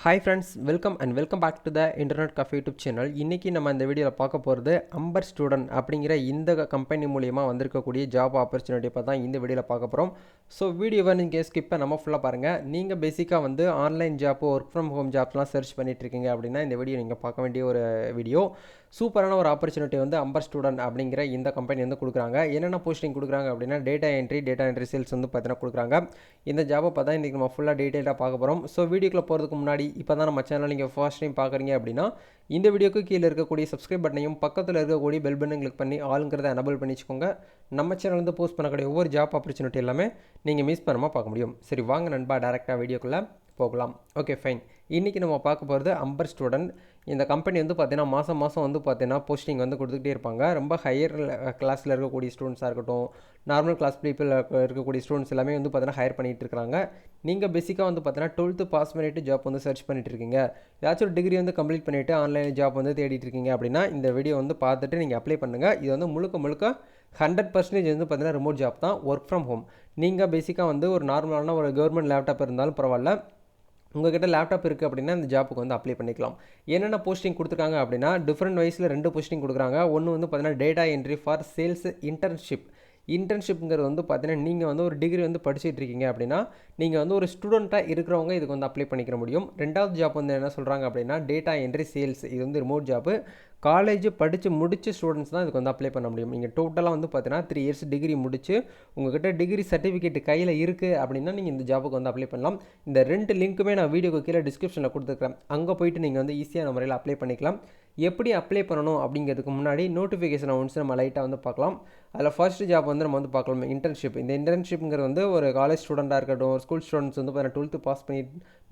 Hi friends, welcome back to the internet cafe YouTube channel. இன்றைக்கி நம்ம இந்த வீடியோவில் பார்க்க போகிறது அம்பர் ஸ்டூடெண்ட் அப்படிங்கிற இந்த கம்பெனி மூலியமாக வந்திருக்கக்கூடிய ஜாப் ஆப்பர்ச்சுனிட்டி தான் இந்த வீடியோவில் பார்க்க போகிறோம். ஸோ வீடியோவை நீங்கள் ஸ்கிப் பண்ணாமல் ஃபுல்லாக பாருங்கள். நீங்கள் பேசிக்காக வந்து online job, work from home ஜாப்லாம் சர்ச் பண்ணிட்டு இருக்கீங்க அப்படின்னா இந்த வீடியோ நீங்கள் பார்க்க வேண்டிய ஒரு வீடியோ. சூப்பரான ஒரு ஆப்பர்ச்சுனிட்டி வந்து அம்பர் ஸ்டூடெண்ட் அப்படிங்கிற இந்த கம்பெனி வந்து கொடுக்குறாங்க. என்னென்ன போஸ்டிங் கொடுக்குறாங்க அப்படின்னா டேட்டா என்ட்ரி சேல்ஸ் வந்து பார்த்தீங்கன்னா கொடுக்குறாங்க. இந்த ஜாபை பார்த்தா இன்றைக்கி நம்ம ஃபுல்லாக டீட்டெயிலாக பார்க்க போகிறோம். ஸோ வீடியோக்குள்ளே போகிறதுக்கு முன்னாடி இப்போ தான் நம்ம சேனல் நீங்கள் ஃபர்ஸ்ட் டைம் பார்க்குறீங்க அப்படின்னா இந்த வீடியோக்கு கீழே இருக்கக்கூடிய சப்ஸ்கிரைப் பட்டனையும் பக்கத்தில் இருக்கக்கூடிய பெல் பட்டனை கிளிக் பண்ணி ஆளுங்கிறத எனபிள் பண்ணி வச்சுக்கோங்க. நம்ம சேனல் வந்து போஸ்ட் பண்ணக்கூடிய ஒவ்வொரு ஜாப் ஆப்பர்ச்சுனிட்டி எல்லாமே நீங்கள் மிஸ் பண்ணாமல் பார்க்க முடியும். சரி, வாங்க நண்பா டேரெக்டாக வீடியோக்குள்ளே போகலாம். Okay fine. இன்றைக்கி நம்ம பார்க்க போகிறது அம்பர் ஸ்டூடெண்ட். இந்த கம்பெனி வந்து பார்த்தீங்கன்னா மாதம் வந்து பார்த்தீங்கன்னா போஸ்டிங் வந்து கொடுத்துக்கிட்டே இருப்பாங்க. ரொம்ப ஹையர் கிளாஸில் இருக்கக்கூடிய ஸ்டூடெண்ட்ஸாக இருக்கட்டும், நார்மல் கிளாஸ் பீப்புள் இருக்கக்கூடிய ஸ்டூடெண்ட்ஸ் எல்லாமே வந்து பார்த்தீங்கன்னா ஹையர் பண்ணிகிட்டு இருக்காங்க. நீங்கள் பேசிக்காக வந்து பார்த்தீங்கன்னா 12th பாஸ் பண்ணிவிட்டு ஜாப் வந்து சர்ச் பண்ணிட்டு இருக்கீங்க, ஏதாச்சும் ஒரு டிகிரி வந்து கம்ப்ளீட் பண்ணிவிட்டு ஆன்லைன் ஜாப் வந்து தேடிட்டு இருக்கீங்க அப்படின்னா இந்த வீடியோ வந்து பார்த்துட்டு நீங்கள் அப்ளை பண்ணுங்கள். இது வந்து முழுக்க 100% வந்து பார்த்தீங்கன்னா ரிமோட் ஜாப் தான், ஒர்க் ஃப்ரம் ஹோம். நீங்கள் பேசிக்காக வந்து ஒரு நார்மலான ஒரு கவர்மெண்ட் லேப்டாப் இருந்தாலும் பரவாயில்ல, உங்கள்கிட்ட லேப்டாப் இருக்குது அப்படின்னா இந்த ஜாப்புக்கு வந்து அப்ளை பண்ணிக்கலாம். என்னென்ன போஸ்டிங் கொடுத்துருக்காங்க அப்படின்னா டிஃப்ரெண்ட் வைஸில் 2 போஸ்டிங் கொடுக்குறாங்க. ஒன்று வந்து பார்த்தீங்கன்னா டேட்டா என்ட்ரி ஃபார் சேல்ஸ் இன்டர்ன்ஷிப்ங்கிறது வந்து பார்த்தீங்கன்னா நீங்கள் வந்து ஒரு டிகிரி வந்து படிச்சுட்டு இருக்கீங்க அப்படின்னா நீங்கள் வந்து ஒரு ஸ்டூடெண்ட்டாக இருக்கிறவங்க இதுக்கு வந்து அப்ளை பண்ணிக்கிற முடியும். ரெண்டாவது ஜாப் வந்து என்ன சொல்கிறாங்க அப்படின்னா டேட்டா என்ட்ரி சேல்ஸ். இது வந்து ரிமோட் ஜாப்பு. காலேஜ் படித்து முடிச்ச ஸ்டூடெண்ட்ஸ் தான் இதுக்கு வந்து அப்ளை பண்ண முடியும். நீங்கள் டோட்டலாக வந்து பார்த்தீங்கன்னா 3 இயர்ஸ் டிகிரி முடிச்சு உங்கள்கிட்ட டிகிரி சர்டிஃபிகேட் கையில் இருக்குது அப்படின்னா நீங்கள் இந்த ஜாப்புக்கு வந்து அப்ளை பண்ணலாம். இந்த 2 லிங்க்குமே நான் வீடியோக்கு கீழே டிஸ்கிரிப்ஷனில் கொடுத்துருக்கேன். அங்கே போயிட்டு நீங்கள் வந்து ஈஸியான முறையில் அப்ளை பண்ணிக்கலாம். எப்படி அப்ளை பண்ணணும் அப்படிங்கிறதுக்கு முன்னாடி நோட்டிஃபிகேஷனை ஒன்ஸ் நம்ம லைட்டாக வந்து பார்க்கலாம். அதில் ஃபர்ஸ்ட் ஜாப் வந்து நம்ம வந்து பார்க்கலாம் இன்டர்ன்ஷிப். இந்த இன்டர்ன்ஷிப்ங்கிறது வந்து ஒரு காலேஜ் ஸ்டூடெண்ட்டாக இருக்கட்டும், ஒரு ஸ்கூல் ஸ்டூடெண்ட்ஸ் வந்து பார்த்தீங்கன்னா 12th பாஸ் பண்ணி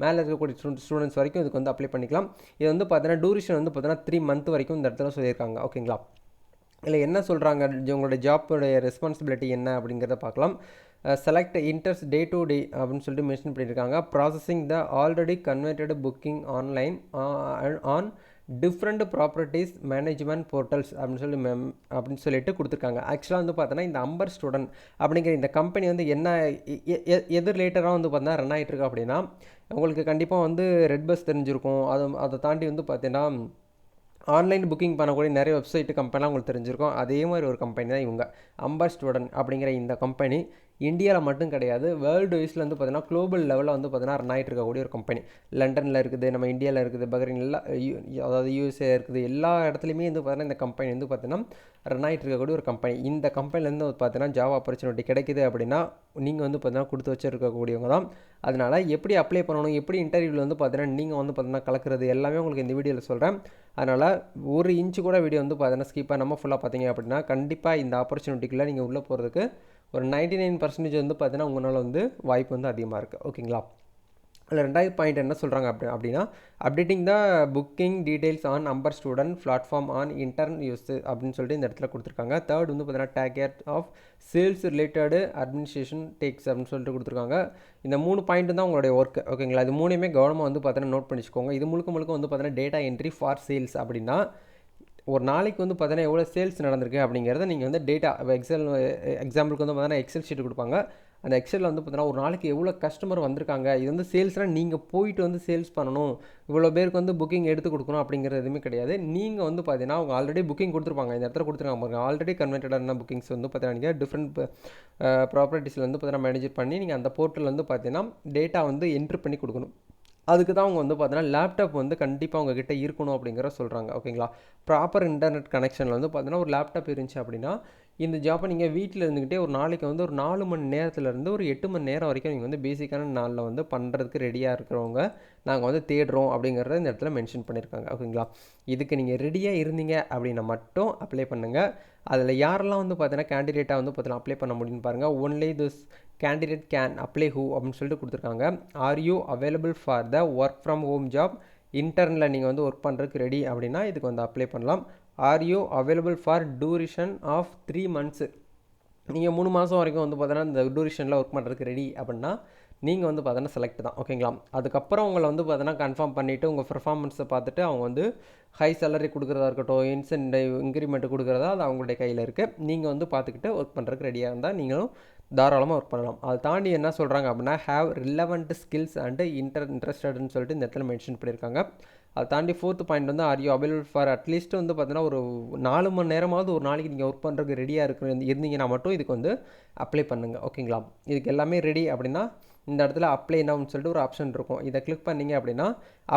மேலே இருக்கக்கூடிய ஸ்டூடெண்ட்ஸ் வரைக்கும் இதுக்கு வந்து அப்ளை பண்ணிக்கலாம். இது வந்து பார்த்தீங்கன்னா டூரேஷன் வந்து பார்த்தீங்கன்னா 3 month வரைக்கும் இந்த இடத்துல சொல்லியிருக்காங்க. ஓகேங்களா? இல்லை என்ன சொல்கிறாங்க, உங்களோட ஜாப்புடைய ரெஸ்பான்சிபிலிட்டி என்ன அப்படிங்கிறத பார்க்கலாம். செலக்ட் இன்டர்ஸ் டே டு டே அப்படின்னு சொல்லிட்டு மென்ஷன் பண்ணியிருக்காங்க. Processing the already converted booking online on different properties management portals அப்படின்னு சொல்லிட்டு கொடுத்துருக்காங்க. ஆக்சுவலாக வந்து பார்த்தோன்னா இந்த அம்பர் ஸ்டூடெண்ட் அப்படிங்கிற இந்த கம்பெனி வந்து என்ன எது ரிலேட்டடாக வந்து பார்த்தீங்கன்னா ரன் ஆகிட்டு இருக்கு அப்படின்னா உங்களுக்கு கண்டிப்பாக வந்து ரெட் பஸ் தெரிஞ்சிருக்கும். அதை தாண்டி வந்து பார்த்தீங்கன்னா ஆன்லைன் புக்கிங் பண்ணக்கூடிய நிறைய வெப்சைட்டு கம்பெனிலாம் உங்களுக்கு தெரிஞ்சிருக்கும். அதே மாதிரி ஒரு கம்பெனி தான் இவங்க அம்பர் ஸ்டூடெண்ட் அப்படிங்கிற இந்த கம்பெனி. இந்தியாவில் மட்டும் கிடையாது, வேர்ல்டு வைஸில் வந்து பார்த்தீங்கன்னா குளோபல் லெவலில் வந்து பார்த்தீங்கன்னா ரன் ஆகிட்டு இருக்கக்கூடிய ஒரு கம்பெனி. லண்டனில் இருக்குது, நம்ம இந்தியாவில் இருக்குது, பஹ்ரைன் எல்லாம் அதாவது யூஎஸ்ஏ இருக்குது, எல்லா இடத்துலையுமே வந்து பார்த்தீங்கன்னா இந்த கம்பெனி வந்து பார்த்தீங்கன்னா ரன் ஆகிட்டு இருக்கக்கூடிய ஒரு கம்பெனி. இந்த கம்பெனிலேருந்து பார்த்தீங்கன்னா ஜாப் ஆப்பர்ச்சுனிட்டி கிடைக்குது அப்படின்னா நீங்கள் வந்து பார்த்தீங்கன்னா கொடுத்து வச்சுருக்கக்கூடியவங்க தான். அதனால் எப்படி அப்ளை பண்ணணும், எப்படி இன்டர்வியூவில் வந்து பார்த்தீங்கன்னா நீங்கள் வந்து பார்த்தீங்கன்னா கலக்கிறது எல்லாமே உங்களுக்கு இந்த வீடியோவில் சொல்கிறேன். அதனால் ஒரு இன்ச்சு கூட வீடியோ வந்து பார்த்தீங்கன்னா ஸ்கிப் பண்ணாமல் ஃபுல்லாக பார்த்தீங்க அப்படின்னா கண்டிப்பாக இந்த ஆப்பர்ச்சுனிட்டிக்குள்ளே நீங்கள் உள்ளே போகிறதுக்கு ஒரு 99% வந்து பார்த்தீங்கன்னா உங்களால் வந்து வாய்ப்பு வந்து அதிகமாக இருக்குது. ஓகேங்களா? அதில் 2வது பாயிண்ட் என்ன சொல்கிறாங்க அப்படின்னா updating the booking details on Amber student platform on intern use அப்படின்னு சொல்லிட்டு இந்த இடத்துல கொடுத்துருக்காங்க. தேர்ட் வந்து பார்த்தீங்கன்னா take care of sales related administration tasks அப்படின்னு சொல்லிட்டு கொடுத்துருக்காங்க. இந்த 3 பாயிண்ட் தான் உங்களுடைய ஒர்க். ஓகேங்களா? இது 3மே கவனமாக வந்து பார்த்தீங்கன்னா நோட் பண்ணிச்சுக்கோங்க. இது முழுக்க வந்து பார்த்தீங்கன்னா டேட்டா என்ட்ரி ஃபார் சேல்ஸ் அப்படின்னா ஒரு நாளைக்கு வந்து பார்த்தீங்கன்னா எவ்வளோ சேல்ஸ் நடந்திருக்கு அப்படிங்கிறத நீங்கள் வந்து டேட்டா எக்ஸாம்பிளுக்கு வந்து பார்த்தீங்கன்னா எக்ஸல் ஷீட் கொடுப்பாங்க. அந்த எக்ஸலில் வந்து பார்த்தீங்கன்னா ஒரு நாளைக்கு எவ்வளோ கஸ்டமர் வந்திருக்காங்க, இது வந்து சேல்ஸ்னால் நீங்கள் போயிட்டு வந்து சேல்ஸ் பண்ணணும், இவ்வளோ பேருக்கு வந்து புக்கிங் எடுத்து கொடுக்கணும் அப்படிங்கிறது எதுவுமே கிடையாது. நீங்கள் வந்து பார்த்தீங்கன்னா அவங்க ஆல்ரெடி புக்கிங் கொடுத்துருப்பாங்க, இந்த இடத்துல கொடுத்துருக்காங்க பாருங்கள். ஆல்ரெடி கன்வெர்ட்டடான புக்கிங்ஸ் வந்து பார்த்தீங்கன்னா நீங்கள் டிஃப்ரெண்ட் ப்ராப்பர்ட்டிஸில் வந்து பார்த்தீங்கன்னா மேனேஜ் பண்ணி நீங்கள் அந்த போர்ட்டலில் வந்து பார்த்தீங்கன்னா டேட்டா வந்து என்ட்ரு பண்ணி கொடுக்கணும். அதுக்கு தான் அவங்க வந்து பார்த்தீங்கன்னா லேப்டாப் வந்து கண்டிப்பாக உங்ககிட்ட இருக்கணும் அப்படிங்கிற சொல்கிறாங்க. ஓகேங்களா? ப்ராப்பர் இன்டர்நெட் கனெக்ஷனில் வந்து பார்த்தீங்கன்னா ஒரு லேப்டாப் இருந்துச்சு அப்படின்னா இந்த ஜாப்பை நீங்கள் வீட்டில் இருந்துக்கிட்டே ஒரு நாளைக்கு வந்து ஒரு 4 மணி நேரத்துலேருந்து ஒரு 8 மணி நேரம் வரைக்கும் நீங்கள் வந்து பேசிக்கான நாளில் வந்து பண்ணுறதுக்கு ரெடியாக இருக்கிறவங்க நாங்கள் வந்து தேடுறோம் அப்படிங்கிறத இந்த இடத்துல மென்ஷன் பண்ணியிருக்காங்க. ஓகேங்களா? இதுக்கு நீங்கள் ரெடியாக இருந்தீங்க அப்படின்னா மட்டும் அப்ளை பண்ணுங்கள். அதில் யாரெல்லாம் வந்து பார்த்தீங்கன்னா கேண்டிடேட்டாக வந்து பார்த்தீங்கன்னா அப்ளை பண்ண முடியும்னு பாருங்கள். Only this candidate can apply who அப்படின்னு சொல்லிட்டு கொடுத்துருக்காங்க. Are you available for the work from home job, இன்டர்னில் நீங்கள் வந்து ஒர்க் பண்ணுறதுக்கு ரெடி அப்படின்னா இதுக்கு வந்து அப்ளை பண்ணலாம். Are you available for duration of 3 months, நீங்கள் 3 மாதம் வரைக்கும் வந்து பார்த்தீங்கன்னா இந்த டூரேஷனில் ஒர்க் பண்ணுறதுக்கு ரெடி அப்படின்னா நீங்கள் வந்து பார்த்தீங்கன்னா செலக்ட் தான். ஓகேங்களா? அதுக்கப்புறம் உங்களை வந்து பார்த்தீங்கன்னா கன்ஃபார்ம் பண்ணிவிட்டு உங்கள் பெர்ஃபார்மன்ஸை பார்த்துட்டு அவங்க வந்து ஹை சேலரி கொடுக்குறதா இருக்கட்டும், இன்சென்டிவ் இன்க்ரிமெண்ட் கொடுக்குறதா அது அவங்களுடைய கையில் இருக்குது. நீங்கள் வந்து பார்த்துக்கிட்டு ஒர்க் பண்ணுறதுக்கு ரெடியாக இருந்தால் நீங்களும் தாராளமாக ஒர்க் பண்ணலாம். அதை தாண்டி என்ன சொல்கிறாங்க அப்படின்னா ஹேவ் ரிலவெண்ட் ஸ்கில்ஸ் அண்டு இன்ட்ரெஸ்டட்னு சொல்லிட்டு இந்த இடத்துல மென்ஷன் பண்ணியிருக்காங்க. அதை தாண்டி 4th பாயிண்ட் வந்து R you available for at least வந்து பார்த்தீங்கன்னா ஒரு 4 மணி நேரமாவது ஒரு நாளைக்கு நீங்கள் ஒர்க் பண்ணுறதுக்கு ரெடியாக இருந்தீங்கன்னா மட்டும் இதுக்கு வந்து அப்ளை பண்ணுங்கள். ஓகேங்களா? இதுக்கு எல்லாமே ரெடி அப்படின்னா இந்த இடத்துல அப்ளை நவுன்னு சொல்லிட்டு ஒரு ஆப்ஷன் இருக்கும். இதை கிளிக் பண்ணிங்க அப்படின்னா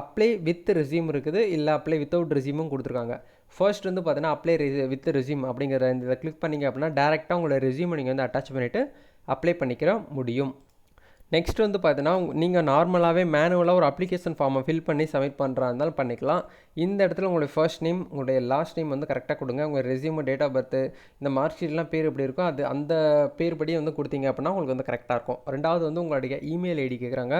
அப்ளை வித் ரெஸ்யூம் இருக்குது, இல்லை அப்ளை வித்தவுட் ரெஸ்யூமும் கொடுத்துருக்காங்க. ஃபர்ஸ்ட் வந்து பார்த்தீங்கன்னா அப்ளை வித் ரெஸ்யூம் அப்படிங்கிற இதை கிளிக் பண்ணிங்க அப்படின்னா டேரெக்டாக உங்களோட ரெஸ்யூமை நீங்கள் வந்து அட்டாச் பண்ணிவிட்டு அப்ளை பண்ணிக்கிற முடியும். நெக்ஸ்ட் வந்து பார்த்தீங்கன்னா நீங்கள் நார்மலாகவே மேனுவலாக ஒரு அப்ளிகேஷன் ஃபார்மை ஃபில் பண்ணி சப்மிட் பண்ணுறா இருந்தாலும் பண்ணிக்கலாம். இந்த இடத்துல உங்களுடைய ஃபர்ஸ்ட் நேம் உங்களுடைய லாஸ்ட் நேம் வந்து கரெக்டாக கொடுங்க. உங்கள் ரெஸ்யூம், டேட் ஆஃப் பர்த், இந்த மார்க் ஷீட்லாம் பேர் எப்படி இருக்கோ அது அந்த பேர் படி வந்து கொடுத்தீங்க அப்படின்னா உங்களுக்கு வந்து கரெக்டாக இருக்கும். ரெண்டாவது வந்து உங்களுடைய இமெயில் ஐடி கேட்குறாங்க.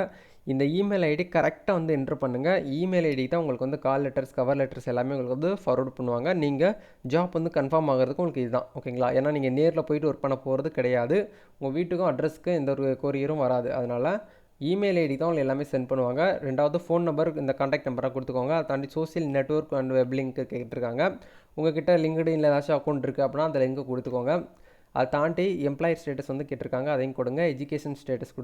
இந்த இமெயில் ஐடி கரெக்டாக வந்து என்ட்ரு பண்ணுங்கள். இமெயில் ஐடி தான் உங்களுக்கு வந்து கால் லெட்டர்ஸ், கவர் லெட்டர்ஸ் எல்லாமே உங்களுக்கு வந்து ஃபார்வர்ட் பண்ணுவாங்க. நீங்கள் ஜாப் வந்து கன்ஃபார்ம் ஆகிறதுக்கு உங்களுக்கு இதுதான். ஓகேங்களா? ஏன்னா நீங்கள் நேரில் போயிட்டு ஒர்க் பண்ண போகிறது கிடையாது. உங்கள் வீட்டுக்கும் அட்ரஸ்க்கு எந்த ஒரு கொரியரும் வராது. அதனால் இமெயில் ஐடி தான் உங்களுக்கு எல்லாமே சென்ட் பண்ணுவாங்க. ரெண்டாவது ஃபோன் நம்பர், இந்த கான்டாக்ட் நம்பராக கொடுத்துக்கோங்க. அதை தாண்டி social network and web link கேட்டிருக்காங்க. உங்கள்கிட்ட லிங்க்டின்ல ஏதாச்சும் அக்கௌண்ட் இருக்குது அப்படின்னா அந்த லிங்க்கு கொடுத்துக்கோங்க. அதை தாண்டி எம்ப்ளாயி ஸ்டேட்டஸ் வந்து கேட்டிருக்காங்க, அதையும் கொடுங்க. எஜுகேஷன் ஸ்டேட்டஸ்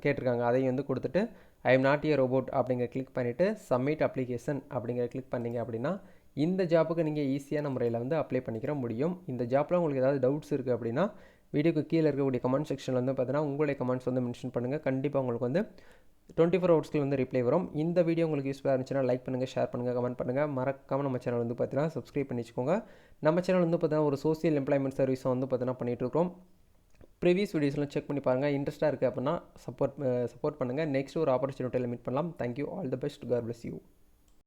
கேட்டிருக்காங்க, அதையும் வந்து கொடுத்துட்டு I am not a robot அப்படிங்கிற கிளிக் பண்ணிவிட்டு சப்மிட் அப்ளிகேஷன் அப்படிங்கிற கிளிக் பண்ணிங்க அப்படின்னா இந்த ஜாப்புக்கு நீங்கள் ஈஸியான முறையில் வந்து அப்ளை பண்ணிக்கிற முடியும். இந்த ஜாப்பில் உங்களுக்கு ஏதாவது டவுட்ஸ் இருக்குது அப்படின்னா வீடியோக்கு கீழே இருக்கக்கூடிய கமெண்ட் செக்ஷனில் வந்து பார்த்தீங்கன்னா உங்களுடைய கமெண்ட்ஸ் வந்து மென்ஷன் பண்ணுங்கள். கண்டிப்பாக உங்களுக்கு வந்து 24 ஹவர்ஸ்க்கு வந்து ரிப்ளை வரும். இந்த வீடியோ உங்களுக்கு யூஸ்ஃபுல்லாக இருந்துச்சுன்னா லைக் பண்ணுங்கள், ஷேர் பண்ணுங்கள், கமெண்ட் பண்ணுங்கள். மறக்காமல் நம்ம சேனல் வந்து பார்த்தீங்கன்னா சப்ஸ்கிரைப் பண்ணி வச்சுக்கோங்க. நம்ம சேனல் வந்து பார்த்தீங்கன்னா ஒரு சோசியல் எம்ப்ளாய்மெண்ட் சர்வீஸை வந்து பார்த்தீங்கன்னா பண்ணிகிட்ருக்கோம். ப்ரீவியஸ் வீடியோஸ்லாம் செக் பண்ணி பாருங்கள். இன்ட்ரெஸ்ட்டாக இருக்குது அப்படின்னா சப்போர்ட் பண்ணுங்கள். நெக்ஸ்ட் ஒரு ஆப்பர்ச்சுனிட்டியில் மீட் பண்ணலாம். Thank you. All the best. God bless you.